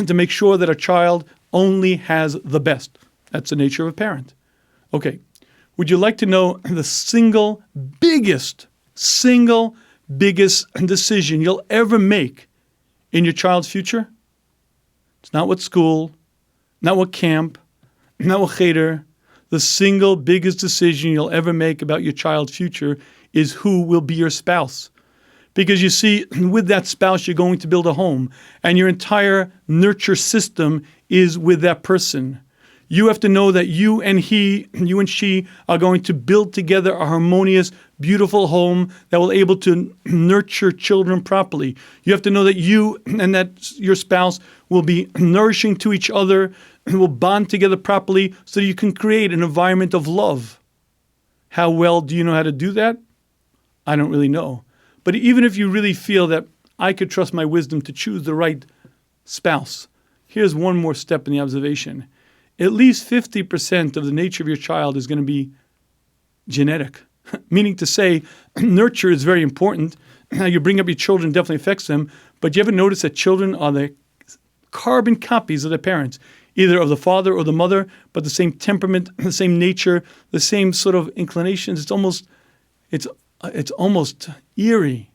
to make sure that a child only has the best. That's the nature of a parent. Okay, would you like to know the single biggest decision you'll ever make in your child's future? It's not what school, not what camp, not what cheder. The single biggest decision you'll ever make about your child's future is who will be your spouse. Because you see, with that spouse, you're going to build a home, and your entire nurture system is with that person. You have to know that you and she are going to build together a harmonious, beautiful home that will able to nurture children properly. You have to know that you and that your spouse will be nourishing to each other and will bond together properly so that you can create an environment of love. How well do you know how to do that? I don't really know. But even if you really feel that I could trust my wisdom to choose the right spouse, here's one more step in the observation. At least 50% of the nature of your child is going to be genetic. Meaning to say, nurture is very important. How you bring up your children definitely affects them. But you ever notice that children are the carbon copies of their parents, either of the father or the mother, but the same temperament, the same nature, the same sort of inclinations. It's almost eerie.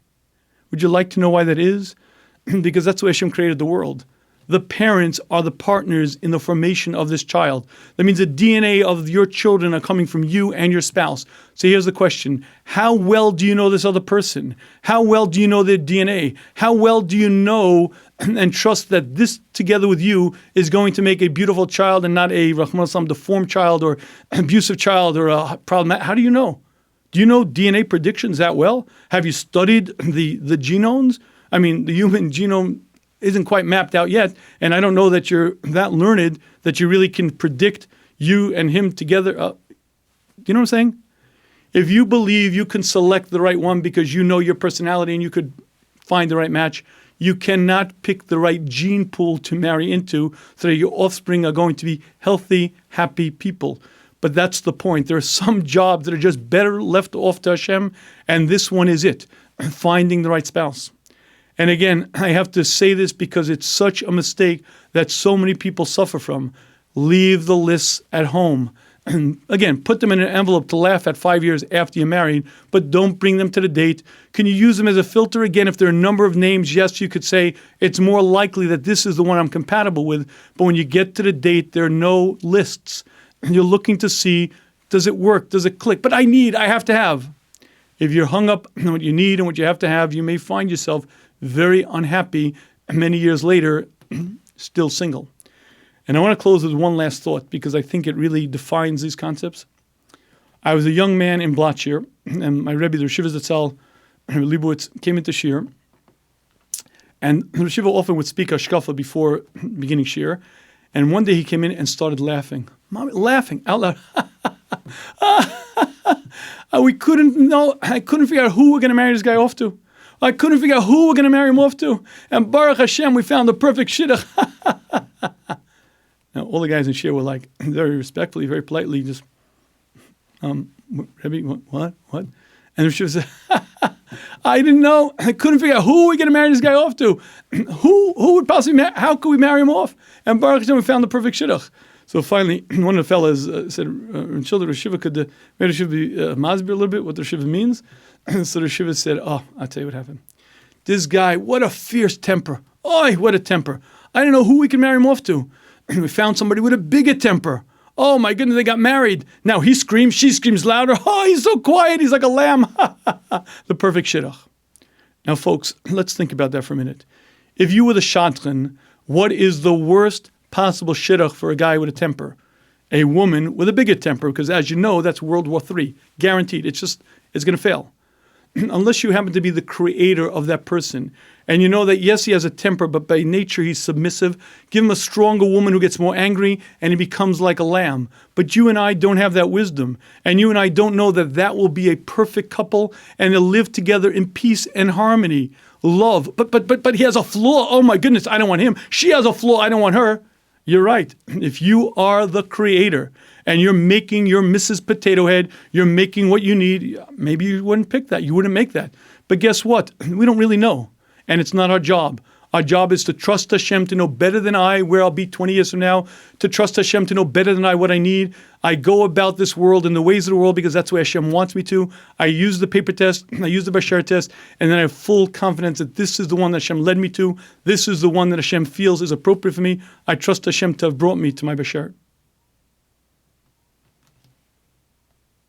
Would you like to know why that is? Because that's the way Hashem created the world. The parents are the partners in the formation of this child. That means the DNA of your children are coming from you and your spouse. So here's the question. How well do you know this other person? How well do you know their DNA? How well do you know and trust that this together with you is going to make a beautiful child and not a Rahman Aslam deformed child or abusive child or a problem? How do you know? Do you know DNA predictions that well? Have you studied the genomes? I mean, the human genome isn't quite mapped out yet, and I don't know that you're that learned that you really can predict you and him together. Do you know what I'm saying? If you believe you can select the right one because you know your personality and you could find the right match, you cannot pick the right gene pool to marry into so that your offspring are going to be healthy, happy people. But that's the point. There are some jobs that are just better left off to Hashem, and this one is it, finding the right spouse. And again, I have to say this because it's such a mistake that so many people suffer from. Leave the lists at home. And again, put them in an envelope to laugh at 5 years after you're married, but don't bring them to the date. Can you use them as a filter? Again, if there are a number of names, yes, you could say it's more likely that this is the one I'm compatible with. But when you get to the date, there are no lists. And you're looking to see, does it work? Does it click? But I have to have. If you're hung up on what you need and what you have to have, you may find yourself very unhappy many years later, still single. And I want to close with one last thought because I think it really defines these concepts. I was a young man in Blatchir, and my Rebbe, the Rosh Zatzal, Leibowitz, came into Shir. And the Rosh often would speak Hashkafa before beginning Shir. And one day he came in and started laughing. Laughing out loud. I couldn't figure out who we're going to marry this guy off to. I couldn't figure out who we're going to marry him off to. And Baruch Hashem, we found the perfect shidduch. Now, all the guys in Shir were like, very respectfully, very politely, just, Rebbe, what? And the Rosh said, I didn't know. I couldn't figure out who we're going to marry this guy off to. Who would possibly, how could we marry him off? And Baruch Hashem, we found the perfect shidduch. So finally, one of the fellas said, "Children, Rosh could the Rosh be masbir a little bit what the Rosh means?" So the Rosh said, "Oh, I'll tell you what happened. This guy, what a fierce temper! Oh, what a temper! I didn't know who we could marry him off to. We found somebody with a bigger temper. Oh my goodness, they got married. Now he screams, she screams louder. Oh, he's so quiet. He's like a lamb. The perfect shidduch." Now, folks, let's think about that for a minute. If you were the shadchan, what is the worst possible shidduch for a guy with a temper? A woman with a bigger temper, because as you know, that's World War III. Guaranteed. It's going to fail. Unless you happen to be the creator of that person. And you know that, yes, he has a temper, but by nature he's submissive. Give him a stronger woman who gets more angry, and he becomes like a lamb. But you and I don't have that wisdom. And you and I don't know that that will be a perfect couple, and they'll live together in peace and harmony. Love. But he has a flaw. Oh my goodness, I don't want him. She has a flaw. I don't want her. You're right. If you are the creator and you're making your Mrs. Potato Head, you're making what you need, maybe you wouldn't pick that. You wouldn't make that. But guess what? We don't really know. And it's not our job. Our job is to trust Hashem to know better than I where I'll be 20 years from now, to trust Hashem to know better than I what I need. I go about this world in the ways of the world because that's where Hashem wants me to. I use the paper test, I use the Bashar test, and then I have full confidence that this is the one that Hashem led me to. This is the one that Hashem feels is appropriate for me. I trust Hashem to have brought me to my Bashar.